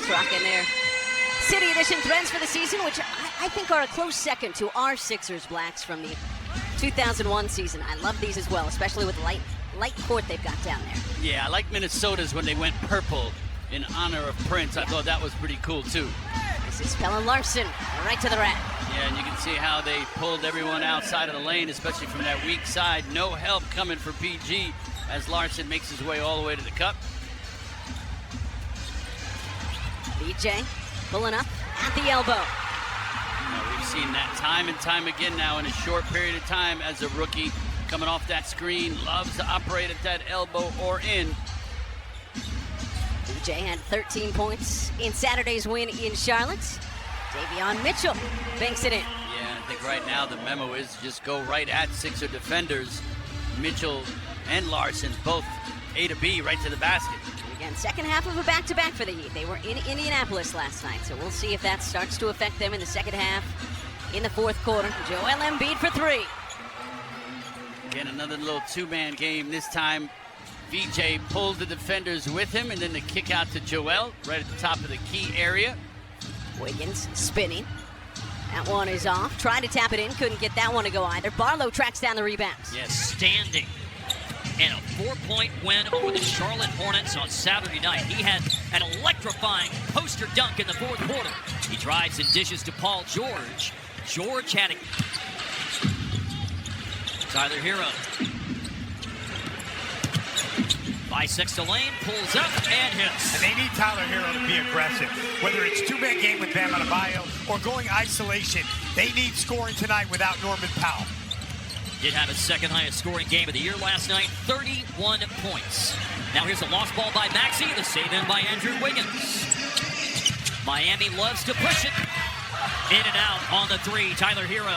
He's rocking their City Edition threads for the season, which I think are a close second to our Sixers blacks from the 2001 season. I love these as well, especially with light court they've got down there. Yeah, I like Minnesota's when they went purple in honor of Prince. I thought that was pretty cool too. This is Pelle Larsson, right to the rack. Yeah, and you can see how they pulled everyone outside of the lane, especially from that weak side. No help coming for PG as Larsson makes his way all the way to the cup. BJ pulling up at the elbow. We've seen that time and time again now in a short period of time as a rookie. Coming off that screen, loves to operate at that elbow or in. BJ had 13 points in Saturday's win in Charlotte. Davion Mitchell banks it in. Yeah, I think right now the memo is just go right at Sixer defenders. Mitchell and Larsson both A to B right to the basket. Again, second half of a back-to-back for the Heat. They were in Indianapolis last night, so we'll see if that starts to affect them in the second half. In the fourth quarter, Joel Embiid for three. Again, another little two-man game. This time, VJ pulled the defenders with him, and then the kick out to Joel right at the top of the key area. Wiggins spinning. That one is off. Tried to tap it in, couldn't get that one to go either. Barlow tracks down the rebounds. Yes, standing. And a 4-point win over the Charlotte Hornets on Saturday night. He had an electrifying poster dunk in the fourth quarter. He drives and dishes to Paul George. George had a... Tyler Hero. Bisects the lane, pulls up, and hits. And they need Tyler Hero to be aggressive. Whether it's two-man game with Bam Adebayo or going isolation, they need scoring tonight without Norman Powell. Did have his second highest scoring game of the year last night, 31 points. Now here's a lost ball by Maxey, the save in by Andrew Wiggins. Miami loves to push it. In and out on the three, Tyler Hero.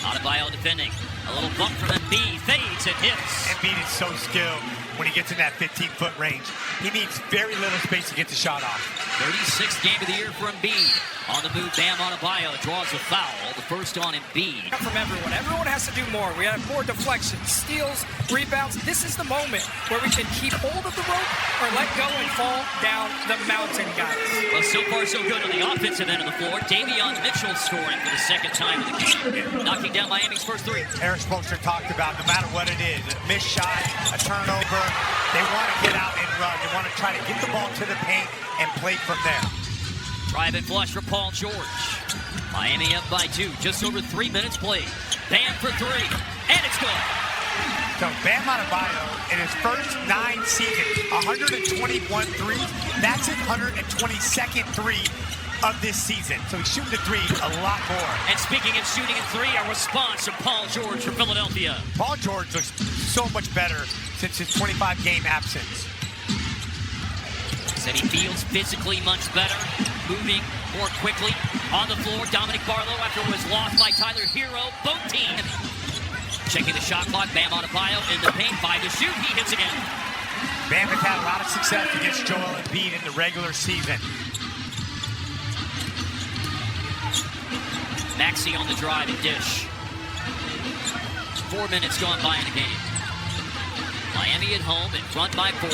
Adebayo defending. A little bump from Embiid, fades and hits. Embiid is so skilled when he gets in that 15-foot range. He needs very little space to get the shot off. 36th game of the year for Embiid. On the move, Bam Adebayo draws a foul. The first on Embiid. From everyone. Everyone has to do more. We have more deflections, steals, rebounds. This is the moment where we can keep hold of the rope or let go and fall down the mountain, guys. Well, so far so good on the offensive end of the floor. Davion Mitchell scoring for the second time in the game. Knocking down Miami's first three. Eric Spoelstra talked about no matter what it is, a missed shot, a turnover, they want to get out and run. They want to try to get the ball to the paint and play from there. Drive and flush for Paul George. Miami up by 2, just over 3 minutes played. Bam for 3, and it's good. So Bam Adebayo in his first 9 seasons, 121 threes. That's his 122nd three of this season. So he's shooting the three a lot more. And speaking of shooting a 3, a response from Paul George for Philadelphia. Paul George looks so much better since his 25-game absence. Said he feels physically much better, moving more quickly. On the floor, Dominic Barlow after it was lost by Tyler Hero. Both teams checking the shot clock. Bam Adebayo in the paint by the shoot. He hits again. Bam has had a lot of success against Joel Embiid in the regular season. Maxey on the drive and dish. 4 minutes gone by in the game. Miami at home, in front by 4.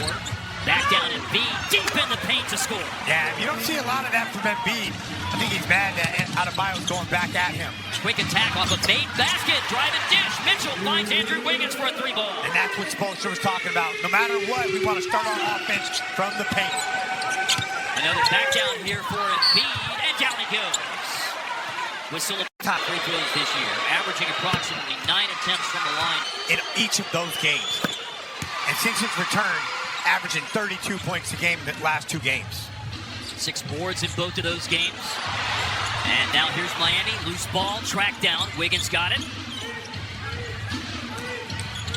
Back down Embiid, deep in the paint to score. Yeah, you don't see a lot of that from Embiid. I think he's mad that Adebayo's going back at him. Quick attack off a made basket, drive and dish. Mitchell finds Andrew Wiggins for a 3-ball. And that's what Spoelstra was talking about. No matter what, we want to start our offense from the paint. Another back down here for Embiid, and down he goes. With still top free throws this year, averaging approximately 9 attempts from the line. In each of those games. And since his return, averaging 32 points a game in the last 2 games. 6 boards in both of those games. And now here's Miami, loose ball, tracked down. Wiggins got it.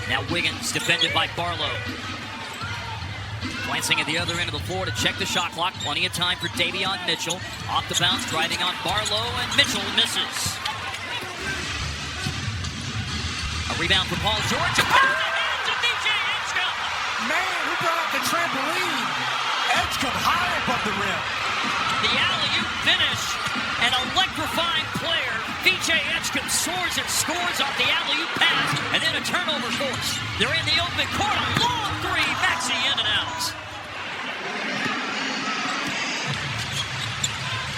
Now Wiggins defended by Barlow. Glancing at the other end of the floor to check the shot clock. Plenty of time for Davion Mitchell. Off the bounce, driving on Barlow, and Mitchell misses. A rebound for Paul George. Man, who brought out the trampoline? Edgecombe high above the rim. The alley-oop finish. An electrifying player, VJ Edgecombe soars and scores off the alley-oop pass, and then a turnover force. They're in the open court. A long three. Maxey in and out.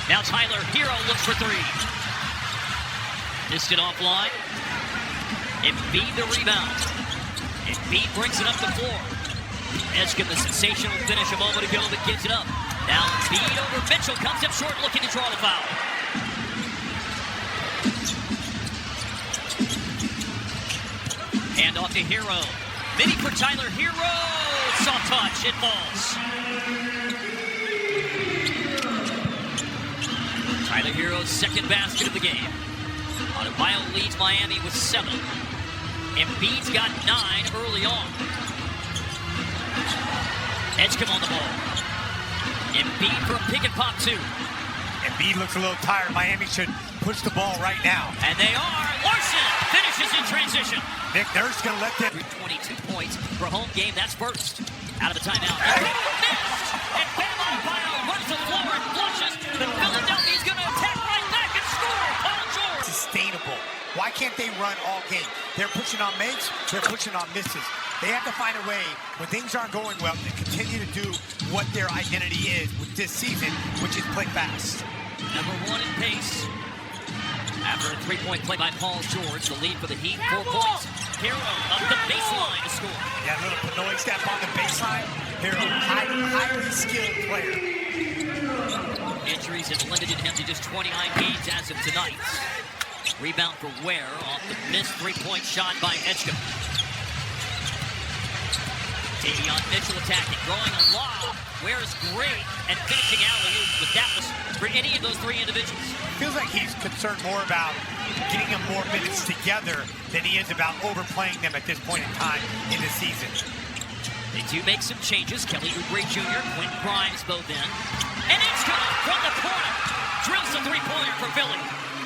Now Tyler Hero looks for three. Missed it offline. Embiid the rebound. Embiid brings it up the floor. Edgecombe, the sensational finish a moment ago, but gives it up. Now Embiid over Mitchell, comes up short, looking to draw the foul. Hand off to Hero. Mini for Tyler Hero. Soft touch, it falls. Tyler Hero's second basket of the game. Adebayo leads Miami with 7. Embiid's got 9 early on. Edgecombe on the ball. Embiid for a pick and pop 2. Embiid looks a little tired. Miami should push the ball right now. And they are. Larson finishes in transition. Nick Nurse going to let them. 22 points for home game. That's first. Out of the timeout. Missed. And Bam Adebayo runs the floor and flushes. But Philadelphia's going to attack right back and score. Paul George. Sustainable. Why can't they run all game? They're pushing on makes. They're pushing on misses. They have to find a way, when things aren't going well, to continue to do what their identity is with this season, which is play fast. Number 1 in pace. After a 3-point play by Paul George, the lead for the Heat, 4 points. Hero up the baseline to score. Yeah, a little Pinoy step on the baseline. Hero, highly skilled player. Injuries have limited him to just 29 games as of tonight. Rebound for Ware off the missed 3-point shot by Edgecombe. Davion Mitchell attacking, drawing a lob. Ware is great at finishing alley-oops, but that was for any of those 3 individuals. Feels like he's concerned more about getting them more minutes together than he is about overplaying them at this point in time in the season. They do make some changes. Kelly Oubre Jr., Quentin Grimes both in. And Edgecombe from the corner drills the 3-pointer for Philly.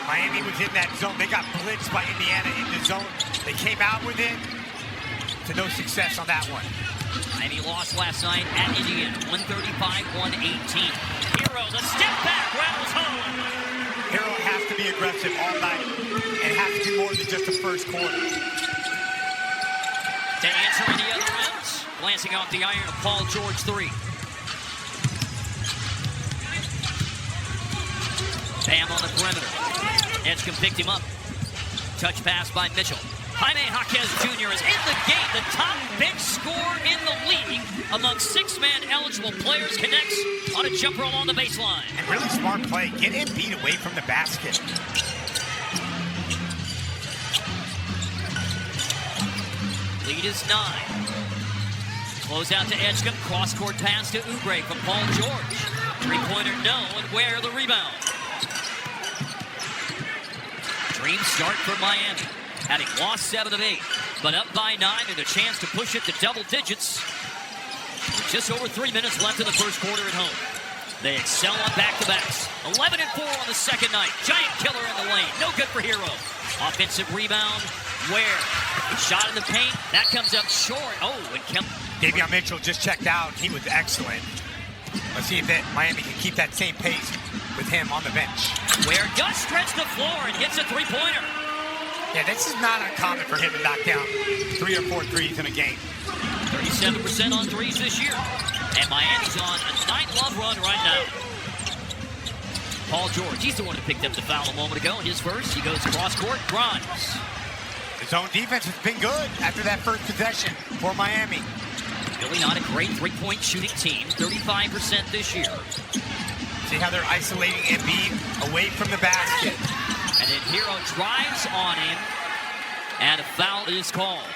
Miami was in that zone. They got blitzed by Indiana in the zone. They came out with it to no success on that one. Miami lost last night at Indiana, 135-118. Hero, the step back, rattles home. Hero has to be aggressive all night and has to do more than just the first quarter. To answer any other ends, glancing off the iron of Paul George 3. Bam on the perimeter. Edgecombe picked him up. Touch pass by Mitchell. Jaime Jaquez Jr. is in the game. The top bench scorer in the league among 6-man eligible players, connects on a jumper along the baseline. And really smart play. Get Embiid away from the basket. Lead is 9. Close out to Edgecombe. Cross-court pass to Oubre from Paul George. 3-pointer no, and Ware the rebound. Dream start for Miami. Having lost 7 of 8, but up by 9 and a chance to push it to double digits. Just over 3 minutes left in the first quarter at home. They excel on back-to-backs. 11-4 on the second night. Giant killer in the lane. No good for Hero. Offensive rebound. Ware. Shot in the paint. That comes up short. Oh, and Davion Mitchell just checked out. He was excellent. Let's see if Miami can keep that same pace with him on the bench. Ware does stretch the floor and hits a 3-pointer. Yeah, this is not uncommon for him to knock down 3 or 4 threes in a game. 37% on threes this year. And Miami's on a 9-love run right now. Paul George, he's the one who picked up the foul a moment ago. His first, he goes cross-court, Grimes. The zone defense has been good after that first possession for Miami. Really not a great 3-point shooting team, 35% this year. See how they're isolating Embiid away from the basket. And then Hero drives on him, and a foul is called.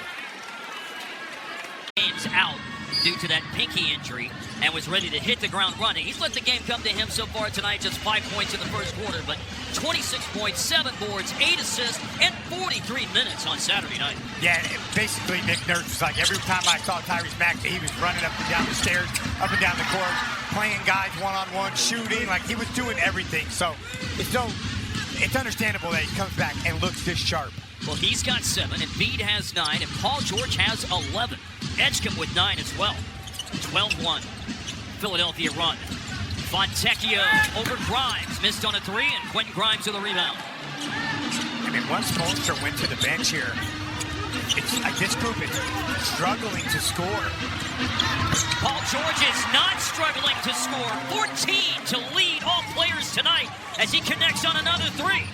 James out due to that pinky injury and was ready to hit the ground running. He's let the game come to him so far tonight, just 5 points in the first quarter, but 26 points, 7 boards, 8 assists, and 43 minutes on Saturday night. Yeah, basically Nick Nurse was like, every time I saw Tyrese Maxey, he was running up and down the stairs, up and down the court, playing guys one-on-one, shooting, like he was doing everything. So it's understandable that he comes back and looks this sharp. Well, he's got 7, Embiid has 9, and Paul George has 11. Edgecombe with 9 as well. 12-1. Philadelphia run. Fontecchio over Grimes. Missed on a 3, and Quentin Grimes with a rebound. I mean, once Spoelstra went to the bench here, this group is struggling to score. Paul George is not struggling to score. 14 to lead all players tonight as he connects on another three.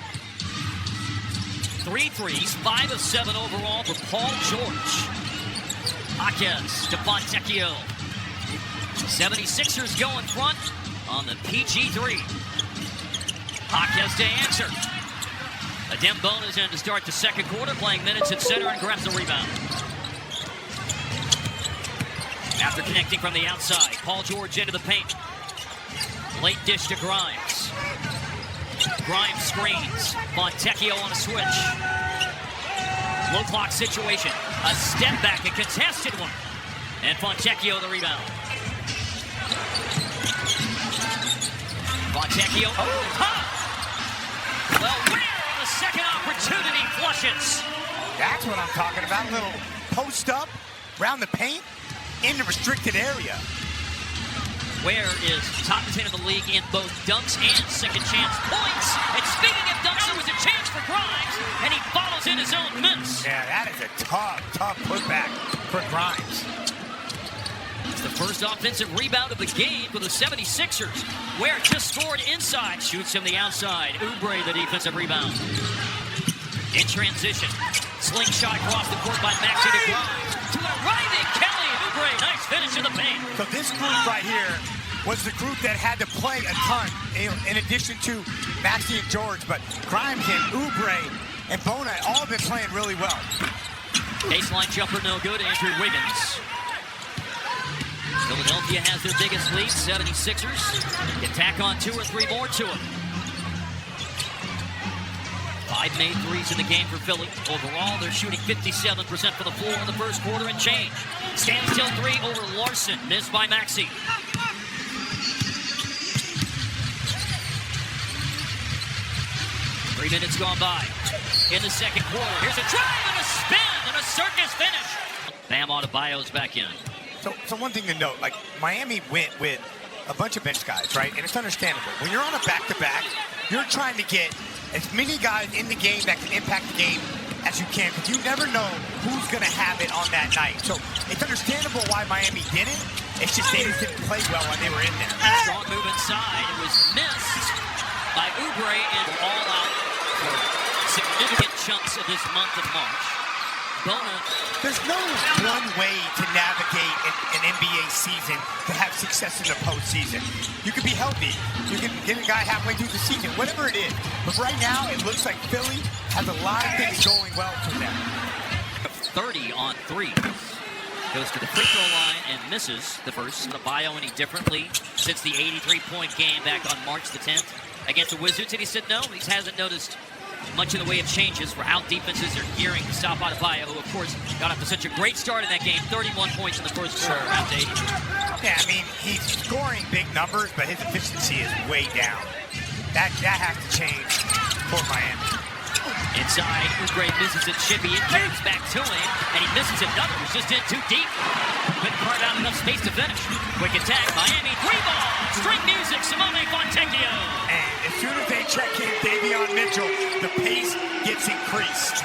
3 threes, 5 of 7 overall for Paul George. Jaquez to Fontecchio. 76ers go in front on the PG3. Jaquez to answer. Adem Bona's in to start the second quarter, playing minutes at center and grabs the rebound. After connecting from the outside, Paul George into the paint. Late dish to Grimes. Grimes screens. Fontecchio on a switch. Low clock situation. A step back, a contested one. And Fontecchio the rebound. Fontecchio. Oh, top! Well, where on the second opportunity flushes? That's what I'm talking about. A little post up around the paint in the restricted area. Ware is top 10 in the league in both dunks and second chance points. And speaking of dunks, there was a chance for Grimes, and he follows in his own miss. Yeah, that is a tough putback for Grimes. It's the first offensive rebound of the game for the 76ers. Ware just scored inside, shoots from the outside. Oubre the defensive rebound. In transition, slingshot across the court by Maxey to Grimes. To the right, Kelly Oubre, nice finish in the paint. So this group right here was the group that had to play a ton, in addition to Maxey and George, but Grimes and Oubre and Bona all have been playing really well. Baseline jumper no good, Andrew Wiggins. Philadelphia has their biggest lead, 76ers. Can tack on 2 or 3 more to it. 5 made threes in the game for Philly. Overall, they're shooting 57% for the floor in the first quarter and change. Standstill 3 over Larson, missed by Maxey. Three minutes gone by in the second quarter. Here's a drive and a spin and a circus finish. Bam Adebayo's back in. So one thing to note, like Miami went with a bunch of bench guys, right? And it's understandable. When you're on a back-to-back, you're trying to get as many guys in the game that can impact the game as you can, because you never know who's going to have it on that night. So it's understandable why Miami didn't. It's just they just didn't play well when they were in there. Strong move inside. It was missed by Oubre and all out for significant chunks of this month of March. Bona. There's no one way to navigate an NBA season to have success in the postseason. You can be healthy. You can get a guy halfway through the season, whatever it is. But right now, it looks like Philly has a lot of things going well for them. 30 on 3. Goes to the free throw line and misses the first. Adebayo any differently since the 83-point game back on March the 10th against the Wizards. And he said no, he hasn't noticed much in the way of changes for how defenses are gearing to stop Adebayo, who, of course, got off to such a great start in that game. 31 points in the first quarter, around 80. Yeah, I mean, he's scoring big numbers, but his efficiency is way down. That has to change for Miami. Inside, Oubre misses it. Chippy, it carries back to him, and he misses another. He's just in too deep. Couldn't carve out enough space to finish. Quick attack, Miami, 3-ball. String music, Simone Fontecchio. And as soon as they check in Davion Mitchell, the pace gets increased.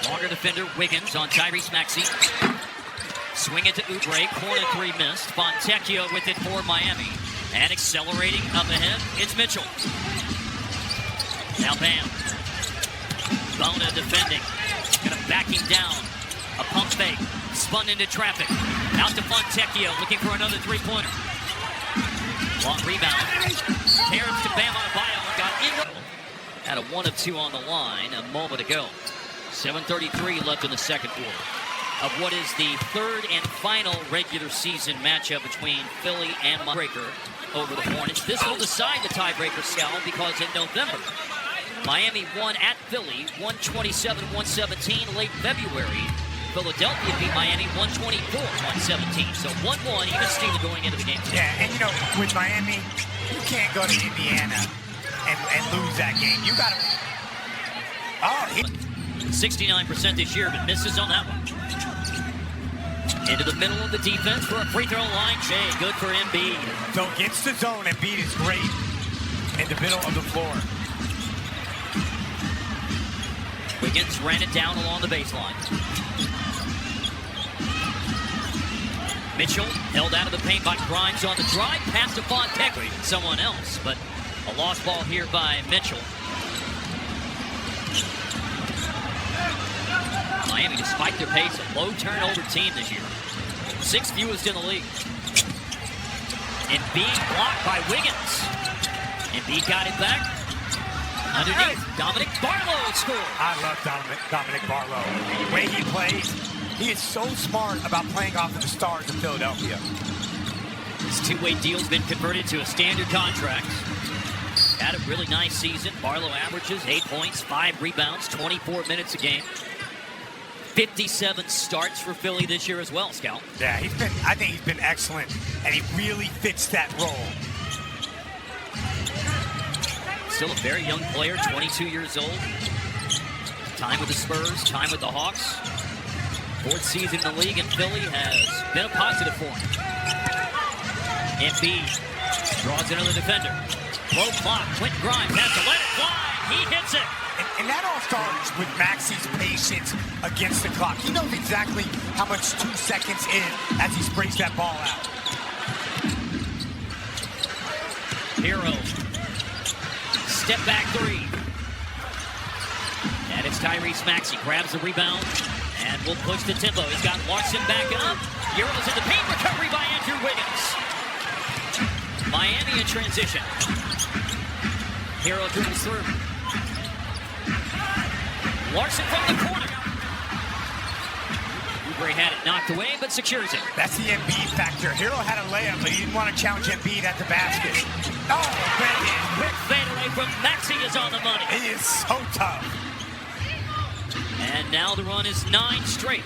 Longer defender, Wiggins on Tyrese Maxey. Swing it to Oubre, corner 3 missed. Fontecchio with it for Miami. And accelerating up ahead, it's Mitchell. Now Bam. Bona defending. Gonna back him down. A pump fake. Spun into traffic. Out to Fontecchio, looking for another 3-pointer. Long rebound. Terrence to Bam Adebayo. Got in. Had a 1 of 2 on the line a moment ago. 7:33 left in the second quarter of what is the third and final regular season matchup between Philly and Tiebreaker over the Hornets. This will decide the tiebreaker, Scal, because in November, Miami won at Philly, 127-117 late February. Philadelphia beat Miami 124-117. So 1-1, even Steven going into the game today. Yeah, and you know, with Miami, you can't go to Indiana and lose that game. You got to. Oh, 69% this year, but misses on that one. Into the middle of the defense for a free throw line. Jay, good for Embiid. So against the zone, Embiid is great in the middle of the floor. Wiggins ran it down along the baseline. Mitchell held out of the paint by Grimes on the drive. Pass to Fontex, someone else, but a lost ball here by Mitchell. Miami, despite their pace, a low turnover team this year. 6th fewest in the league. Embiid blocked by Wiggins. Embiid got it back. Underneath, Dominic Barlow scored. I love Dominic Barlow. The way he plays, he is so smart about playing off of the stars of Philadelphia. His two-way deal's been converted to a standard contract. Had a really nice season. Barlow averages 8 points, 5 rebounds, 24 minutes a game. 57 starts for Philly this year as well, Scout. Yeah, I think he's been excellent, and he really fits that role. Still a very young player, 22 years old. Time with the Spurs, time with the Hawks. 4th season in the league, and Philly has been a positive for him. Embiid draws another defender. Low clock, Quentin Grimes has to let it fly. He hits it. And that all starts with Maxi's patience against the clock. He knows exactly how much 2 seconds in as he sprays that ball out. Hero. Step back 3. And it's Tyrese Maxey. Grabs the rebound and will push the tempo. He's got Larson back up. Hero's in the paint. Recovery by Andrew Wiggins. Miami in transition. Hero dribbles through. Larson from the corner. Oubre had it knocked away, but secures it. That's the Embiid factor. Hero had a layup, but he didn't want to challenge Embiid at the basket. Oh, man. Quick fadeaway from Maxey is on the money. He is so tough. And now the run is 9 straight.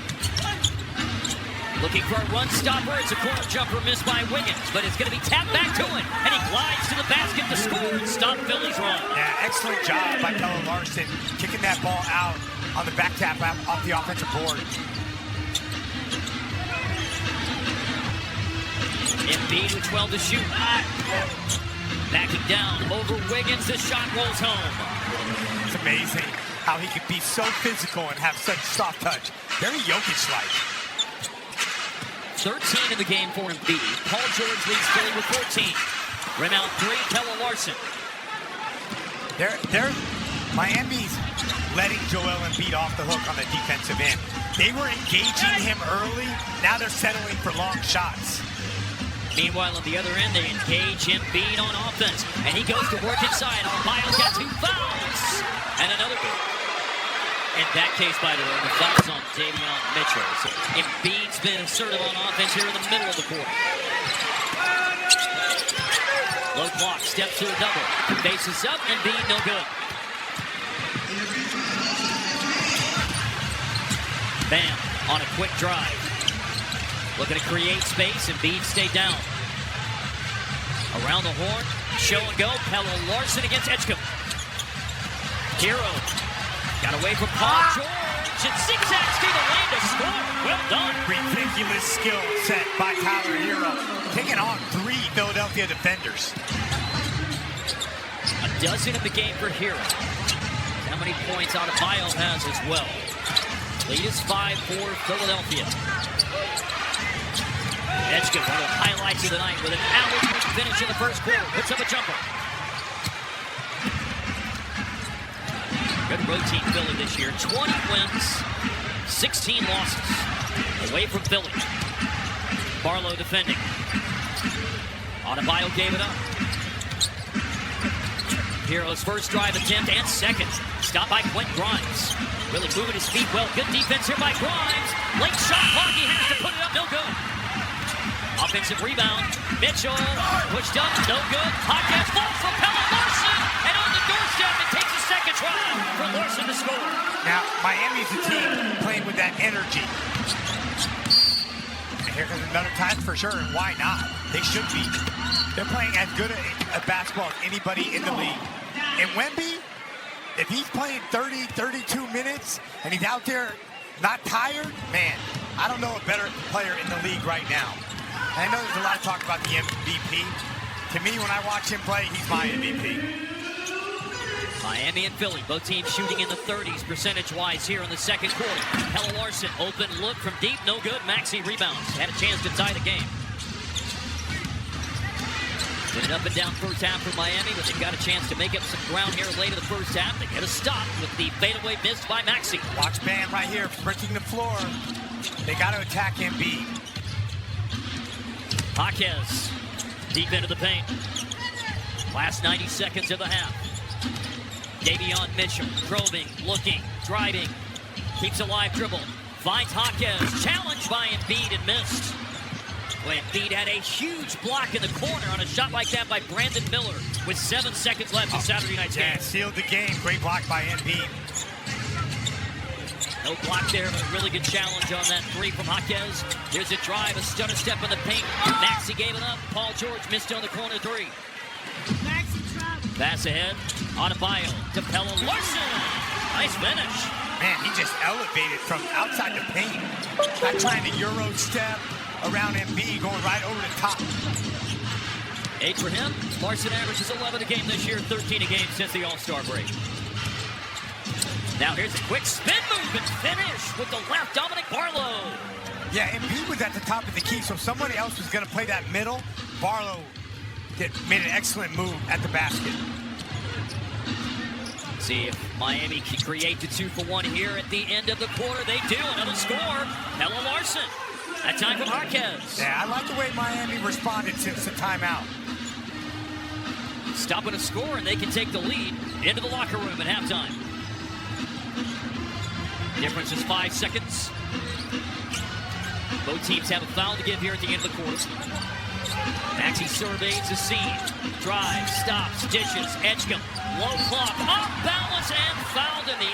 Looking for a run stopper. It's a corner jumper missed by Wiggins, but it's going to be tapped back to him. And he glides to the basket to score and stop Philly's run. Yeah, excellent job by Pelle Larson, kicking that ball out on the back tap off the offensive board. Embiid with 12 to shoot. Backing down over Wiggins. The shot rolls home. It's amazing how he can be so physical and have such soft touch. Very Jokic-like. 13 in the game for Embiid. Paul George leads Philly with 14. Rim out 3, Pelle Larson. They're Miami's letting Joel Embiid off the hook on the defensive end. They were engaging him early. Now they're settling for long shots. Meanwhile, on the other end, they engage Embiid on offense. And he goes to work inside. Arpaio's got 2 fouls. And another good. In that case, by the way, the foul's on Davion Mitchell. So Embiid's been assertive on offense here in the middle of the court. Low clock, steps to a double. Faces up, Embiid no good. Bam, on a quick drive. Looking to create space, Embiid stayed down. Around the horn, show and go, Pelle Larson against Edgecombe. Hero. Got away from Paul George and zigzags through the lane to score. Well done. Ridiculous skill set by Tyler Hero. Taking on 3 Philadelphia defenders. A dozen in the game for Hero. How many points Adebayo has as well. Lead is 5 for Philadelphia. Edgecombe, one of the highlights of the night with an alley finish in the first quarter. Puts up a jumper. Good road team Philly this year. 20 wins, 16 losses. Away from Philly. Barlow defending. Adebayo gave it up. Hero's first drive attempt and second. Stopped by Quentin Grimes. Really moving his feet well. Good defense here by Grimes. Late shot clock. He has to put it up. No good. Offensive rebound. Mitchell pushed up. No good. Hot catch ball from Pelle Larson. And on the doorstep, it takes a second try for Larson to score. Now, Miami's a team playing with that energy. And here comes another time for sure, and why not? They should be. They're playing as good a basketball as anybody in the league. And Wemby, if he's playing 30, 32 minutes, and he's out there not tired, man, I don't know a better player in the league right now. And I know there's a lot of talk about the MVP. To me, when I watch him play, he's my MVP. Miami and Philly, both teams shooting in the 30s percentage-wise here in the second quarter. Pella Larson, open look from deep, no good. Maxey rebounds, had a chance to tie the game. Been an up and down first half for Miami, but they've got a chance to make up some ground here late in the first half. They get a stop with the fadeaway missed by Maxey. Watch Bam right here, sprinting the floor. They got to attack Embiid. Jaquez, deep into the paint. Last 90 seconds of the half. Davion Mitchell, probing, looking, driving, keeps a live dribble, finds Jaquez, challenged by Embiid and missed. Well, Embiid had a huge block in the corner on a shot like that by Brandon Miller with 7 seconds left in Saturday night's game. Yeah, sealed the game. Great block by Embiid. No block there, but a really good challenge on that three from Jaquez. Here's a drive, a stutter step in the paint. Maxey gave it up. Paul George missed on the corner three. Pass ahead, Adebayo to Pella Larson. Nice finish. Man, he just elevated from outside the paint. Not trying to Euro step around Embiid, going right over the top. 8 for him. Larson averages 11 a game this year, 13 a game since the All-Star break. Now here's a quick spin move and finish with the left, Dominic Barlow. Yeah, Embiid was at the top of the key, so somebody else was going to play that middle. Barlow made an excellent move at the basket. See if Miami can create the 2-for-1 here at the end of the quarter. They do. Another score. Pella Larson. That time from Jaquez. Yeah, I like the way Miami responded since the timeout. Stopping a score, and they can take the lead into the locker room at halftime. Difference is 5 seconds. Both teams have a foul to give here at the end of the quarter. Maxey surveys the scene. Drives, stops, dishes, Edgecombe. Low clock, off balance, and fouled in the